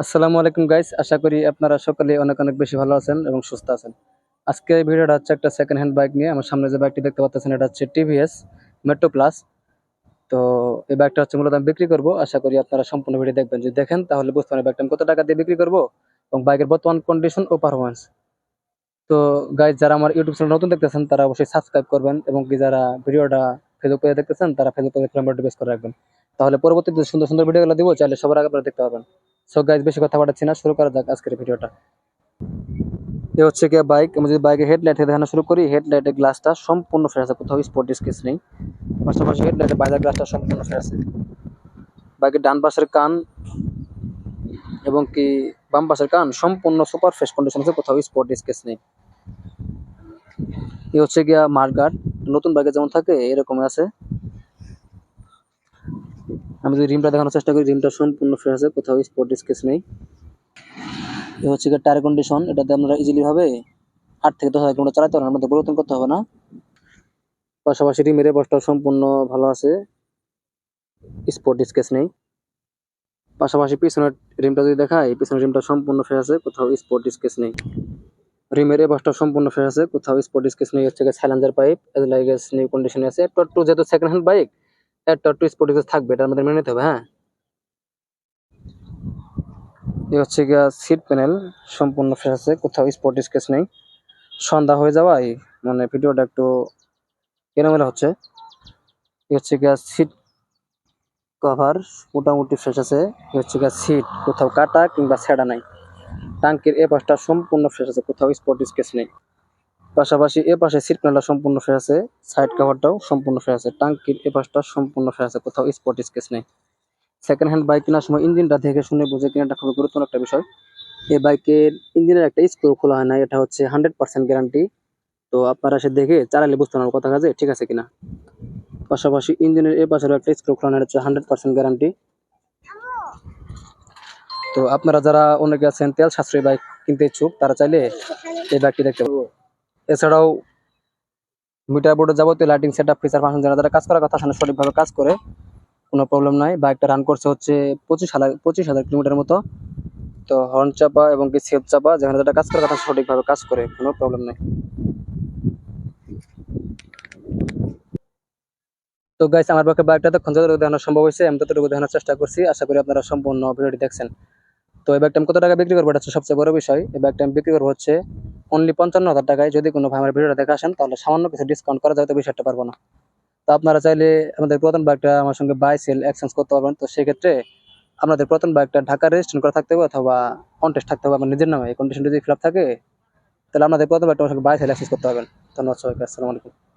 আসসালামু আলাইকুম গাইস, আশা করি আপনারা সকলে অনেক অনেক বেশি ভালো আছেন এবং সুস্থ আছেন। আজকে এই ভিডিওটা হচ্ছে একটা সেকেন্ড হ্যান্ড বাইক নিয়ে। আমার সামনে যে বাইকটি দেখতে পাচ্ছেন এটা হচ্ছে টিভিএস মেট্রো প্লাস। তো এই বাইকটা হচ্ছে মূলত আমি বিক্রি করব। আশা করি আপনারা সম্পূর্ণ ভিডিও দেখবেন। যদি দেখেন তাহলে বুঝতে পারবেন বাইকটা আমি কত টাকা দিয়ে বিক্রি করব এবং বাইকের বর্তমান কন্ডিশন ও পারফরমেন্স। তো গাইস, যারা আমার ইউটিউব চ্যানেল নতুন দেখতেছেন তারা অবশ্যই সাবস্ক্রাইব করবেন এবং কি যারা ভিডিওটা ফেসবুক পেজে দেখতেছেন তারা ফেসবুক পেজে ফ্রেন্ড বেস করে রাখবেন। তাহলে পরবর্তীতে সুন্দর সুন্দর ভিডিওগুলো দিব, চাইলে সবার আগে আপনারা দেখতে পাবেন। সো গাইস, বেশি কথা বাড়াচ্ছি না, শুরু করা যাক আজকের ভিডিওটা। এ হচ্ছে গিয়ে বাইক। আমি যদি বাইকের হেডলাইট দেখানো শুরু করি, হেডলাইটের গ্লাসটা সম্পূর্ণ ফ্রেশ আছে, কোথাও স্পট স্কেচ নেই। পাশাপাশি হেডলাইটের বাইরের গ্লাসটা সম্পূর্ণ ফ্রেশ আছে। বাইকের ডান পাশের কান এবং কি বাম পাশের কান সম্পূর্ণ সুপার ফ্রেশ কন্ডিশন আছে, কোথাও স্পট স্কেচ নেই। এ হচ্ছে গিয়া মার্কার, নতুন বাইকে যেমন থাকে এরকমই আছে। আমি যদি রিমটা দেখানোর চেষ্টা করি, রিমটা সম্পূর্ণ ফ্রেশ আছে, কোথাও স্পট স্কেচ নেই। এ হচ্ছে গিয়ে টায়ার কন্ডিশন, এটাতে আপনারা ইজিলি ভাবে 8 থেকে 10 হাজার কিলোমিটার চালাতে পারেন, আমাদের পরিবর্তন করতে হবে না। পাশাপাশি রিমের বস্তাও সম্পূর্ণ ভালো আছে, স্পট স্কেচ নেই। পাশাপাশি পিছনের রিমটা যদি দেখায়, পিছনের রিমটা সম্পূর্ণ ফ্রেশ আছে, কোথাও স্পট স্কেচ নেই। রিমের বস্তা সম্পূর্ণ ফ্রেশ আছে, কোথাও স্পট স্কেচ নেই। হচ্ছে silencer pipe as like S new কন্ডিশনে আছে। একটু যেহেতু সেকেন্ড হ্যান্ড বাইক, একটু স্পট স্কেচ থাকবে, এটা আমাদের মেনে নিতে হবে। হ্যাঁ, এই হচ্ছে গিয়া সিট প্যানেল সম্পূর্ণ ফ্রেশ আছে, কোথাও স্পট স্কেচ নেই। সন্ধ্যা হয়ে যাওয়ায় মানে ভিডিওটা একটু এলোমেলো হচ্ছে। এই হচ্ছে গিয়া সিট কভার মোটামুটি ফ্রেশ আছে। এই হচ্ছে গিয়া সিট, কোথাও কাটা কিংবা ছেঁড়া নাই। টাঙ্কির এ পাশটা সম্পূর্ণ ফ্রেশ আছে, কোথাও স্পট স্কেচ নেই। পাশাপাশি এ পাশে সিট প্যানেলটা সম্পূর্ণ ফ্রেশ আছে, সাইড কভারটাও সম্পূর্ণ ফ্রেশ আছে। টাঙ্কির এ পাশটা সম্পূর্ণ ফ্রেশ আছে, কোথাও স্পট স্কেচ নেই। সেকেন্ড হ্যান্ড বাইক কেনার সময় ইঞ্জিনটা দেখে শুনে বুঝে কেনাটা খুবই গুরুত্বপূর্ণ একটা বিষয়। এই বাইকের ইঞ্জিনের একটা স্ক্রু খোলা হয় না, এটা হচ্ছে 100% গ্যারান্টি। তো আপনারা সে দেখে চালালে বুঝতে পারবেন কথা কাজে ঠিক আছে কিনা। পাশাপাশি ইঞ্জিনের এ পাশের একটা স্ক্রু খোলা হয়, হচ্ছে 100% গ্যারান্টি। তো আপনারা যারা অনেকে আছেন তেল সাশ্রয়ী বাইক কিনতে ইচ্ছুক, তারা চাইলে এই বাইকটি দেখতে পাবো। এছাড়াও মিটার বোর্ডে যাবতীয় lighting set up feature function যারা কাজ করার কথা সেখানে সঠিকভাবে কাজ করে, কোনো প্রবলেম নাই। বাইকটা রান করছে হচ্ছে 25,000 কিলোমিটার মতো। তো হর্ন চাপা এবং কি সেফ চাপা যেখানে যেটা কাজ করার কথা সঠিকভাবে কাজ করে, কোনো প্রবলেম নেই। তো গাইস, আমার পক্ষে বাইকটা তখন যতটুকু দেখানো সম্ভব হয়েছে আমি ততটুকু দেখানোর চেষ্টা করছি। আশা করি আপনারা সম্পূর্ণ ভিডিওটি দেখছেন। তো এই ব্যাগটা আমি কত টাকা বিক্রি করবো এটা হচ্ছে সবচেয়ে বড় বিষয়। এই ব্যাগটা আমি বিক্রি করবো হচ্ছে অনলি 55,000 টাকায়। যদি কোনো ভাই আমার ভিডিওটা দেখে আসেন তাহলে সামান্য কিছু ডিসকাউন্ট করা যায়, তো বিষয়টা পারবো না। তো আপনারা চাইলে আমাদের পুরাতন বাইকটা আমার সঙ্গে বাই সেল এক্সচেঞ্জ করতে পারবেন। তো সেক্ষেত্রে আপনাদের পুরাতন বাইকটা ঢাকা রেজিস্ট্রেশন করা থাকতে হবে অথবা কন্টেস্ট থাকতে হবে আমার নিজের নামে। এই কন্ডিশন যদি ফিল আপ থাকে তাহলে আপনাদের পুরাতন বাইকটা আমার সঙ্গে বাই সেল এক্সচেঞ্জ করতে পারবেন। ধন্যবাদ সবাইকে, আসসালামু আলাইকুম।